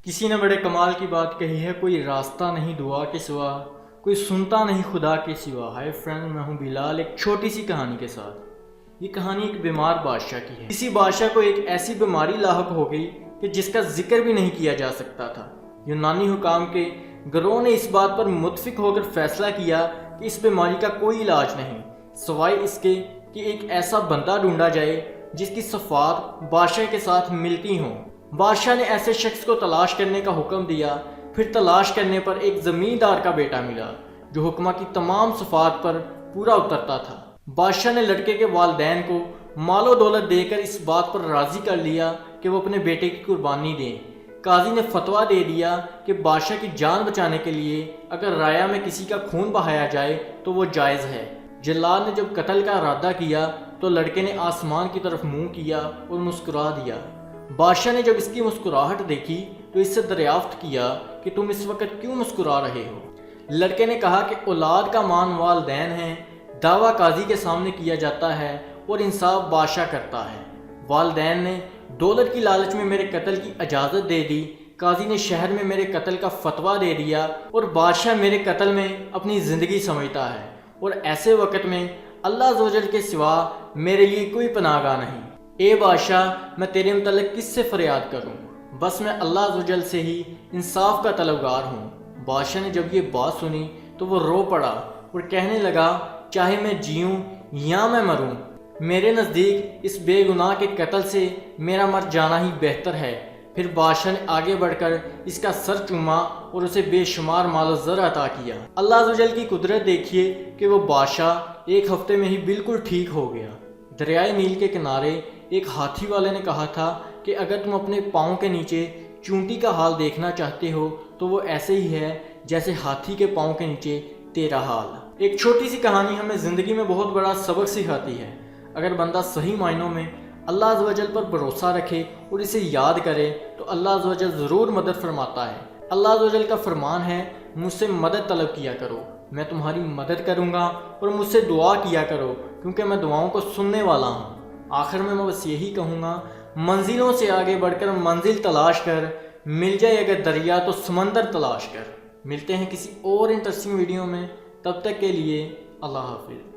کسی نے بڑے کمال کی بات کہی ہے، کوئی راستہ نہیں دعا کے سوا، کوئی سنتا نہیں خدا کے سوا۔ ہائے فرینڈ، میں ہوں بلال، ایک چھوٹی سی کہانی کے ساتھ۔ یہ کہانی ایک بیمار بادشاہ کی ہے۔ کسی بادشاہ کو ایک ایسی بیماری لاحق ہو گئی کہ جس کا ذکر بھی نہیں کیا جا سکتا تھا۔ یونانی حکام کے گروہ نے اس بات پر متفق ہو کر فیصلہ کیا کہ اس بیماری کا کوئی علاج نہیں سوائے اس کے کہ ایک ایسا بندہ ڈھونڈا جائے جس کی صفات بادشاہ کے ساتھ ملتی ہوں۔ بادشاہ نے ایسے شخص کو تلاش کرنے کا حکم دیا۔ پھر تلاش کرنے پر ایک زمیندار کا بیٹا ملا جو حکمہ کی تمام صفات پر پورا اترتا تھا۔ بادشاہ نے لڑکے کے والدین کو مال و دولت دے کر اس بات پر راضی کر لیا کہ وہ اپنے بیٹے کی قربانی دیں۔ قاضی نے فتویٰ دے دیا کہ بادشاہ کی جان بچانے کے لیے اگر رایا میں کسی کا خون بہایا جائے تو وہ جائز ہے۔ جلاد نے جب قتل کا ارادہ کیا تو لڑکے نے آسمان کی طرف منہ کیا اور مسکرا دیا۔ بادشاہ نے جب اس کی مسکراہٹ دیکھی تو اس سے دریافت کیا کہ تم اس وقت کیوں مسکرا رہے ہو؟ لڑکے نے کہا کہ اولاد کا مان والدین ہے، دعویٰ قاضی کے سامنے کیا جاتا ہے اور انصاف بادشاہ کرتا ہے۔ والدین نے دولت کی لالچ میں میرے قتل کی اجازت دے دی، قاضی نے شہر میں میرے قتل کا فتویٰ دے دیا اور بادشاہ میرے قتل میں اپنی زندگی سمجھتا ہے، اور ایسے وقت میں اللہ عز و جل کے سوا میرے لیے کوئی پناہ گاہ نہیں۔ اے بادشاہ، میں تیرے متعلق کس سے فریاد کروں؟ بس میں اللہ عز و جل سے ہی انصاف کا طلبگار ہوں۔ بادشاہ نے جب یہ بات سنی تو وہ رو پڑا اور کہنے لگا، چاہے میں جیوں یا میں مروں، میرے نزدیک اس بے گناہ کے قتل سے میرا مر جانا ہی بہتر ہے۔ پھر بادشاہ نے آگے بڑھ کر اس کا سر چوما اور اسے بے شمار مال و زر عطا کیا۔ اللہ عز و جل کی قدرت دیکھیے کہ وہ بادشاہ ایک ہفتے میں ہی بالکل ٹھیک ہو گیا۔ دریائے نیل کے کنارے ایک ہاتھی والے نے کہا تھا کہ اگر تم اپنے پاؤں کے نیچے چونٹی کا حال دیکھنا چاہتے ہو تو وہ ایسے ہی ہے جیسے ہاتھی کے پاؤں کے نیچے تیرا حال۔ ایک چھوٹی سی کہانی ہمیں زندگی میں بہت بڑا سبق سکھاتی ہے۔ اگر بندہ صحیح معنوں میں اللہ عز و جل پر بھروسہ رکھے اور اسے یاد کرے تو اللہ عز و جل ضرور مدد فرماتا ہے۔ اللہ عز و جل کا فرمان ہے، مجھ سے مدد طلب کیا کرو، میں تمہاری مدد کروں گا، اور مجھ سے دعا کیا کرو کیونکہ میں دعاؤں کو سننے والا ہوں۔ آخر میں بس یہی کہوں گا، منزلوں سے آگے بڑھ کر منزل تلاش کر، مل جائے اگر دریا تو سمندر تلاش کر۔ ملتے ہیں کسی اور انٹرسٹنگ ویڈیو میں، تب تک کے لیے اللہ حافظ۔